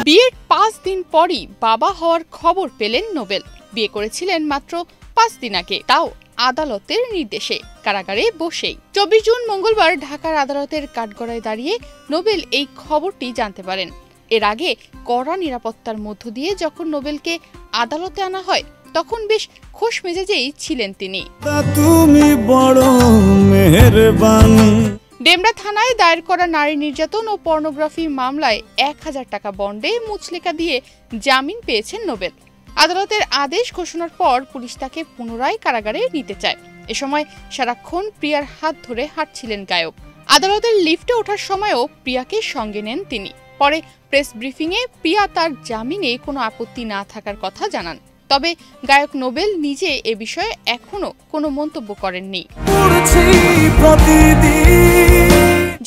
বিয়ের 5 দিন পরই বাবা হওয়ার খবর পেলেন নোবেল। বিয়ে করেছিলেন মাত্র 5 দিন আগে, তাও আদালতের নির্দেশে, কারাগারে বসেই। 24 জুন মঙ্গলবার ঢাকার আদালতের কাঠগড়ায় দাঁড়িয়ে নোবেল এই খবরটি জানতে পারেন। এর আগে কড়া নিরাপত্তার মধ্য দিয়ে যখন নোবেলকে আদালতে আনা হয়, তখন বেশ খোশ মেজাজেই ছিলেন তিনি। ডেমরা থানায় দায়ের করা নারী নির্যাতন ও পর্নোগ্রাফি মামলায় 1000 টাকা বন্ডে মুচলেকা দিয়ে জামিন পেয়েছেন নোবেল। আদালতের আদেশ ঘোষণার পর পুলিশ তাকে পুনরায় কারাগারে নিতে চায়। এ সময় সারাক্ষণ প্রিয়ার হাত ধরে হাঁটছিলেন গায়ক। আদালতের লিফটে ওঠার সময়ও প্রিয়াকে সঙ্গে নেন তিনি। পরে প্রেস ব্রিফিংয়ে প্রিয়া তার জামিনে কোনো আপত্তি না থাকার কথা জানান। তবে গায়ক নোবেল নিজে এ বিষয়ে এখনো কোনো মন্তব্য করেননি।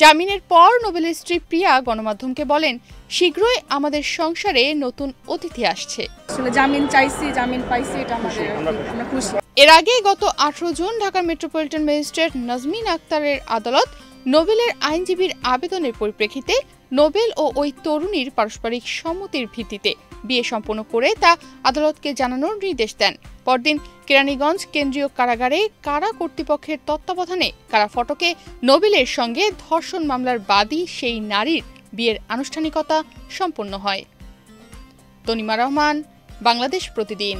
জামিনের পর নোবেলের স্ত্রী প্রিয়া গণমাধ্যমকে বলেন, শীঘ্রই আমাদের সংসারে নতুন অতিথি আসছে। জামিন চাইছি, জামিন পাইছি, এটা আমরা খুশি। এর আগে গত 18 জুন ঢাকার মেট্রোপলিটন ম্যাজিস্ট্রেট নাজমিন আক্তারের আদালত নোবেলের আইনজীবীর আবেদনের পরিপ্রেক্ষিতে নোবেল ও ওই তরুণীর পারস্পরিক সম্মতির ভিত্তিতে বিয়ে সম্পন্ন করে তা আদালতকে জানানোর নির্দেশ দেন। পরদিন কেরানীগঞ্জ কেন্দ্রীয় কারাগারে কারা কর্তৃপক্ষের তত্ত্বাবধানে কারা ফটকে নোবেলের সঙ্গে ধর্ষণ মামলার বাদী সেই নারীর বিয়ের আনুষ্ঠানিকতা সম্পন্ন হয়। তনিমা রহমান, বাংলাদেশ প্রতিদিন।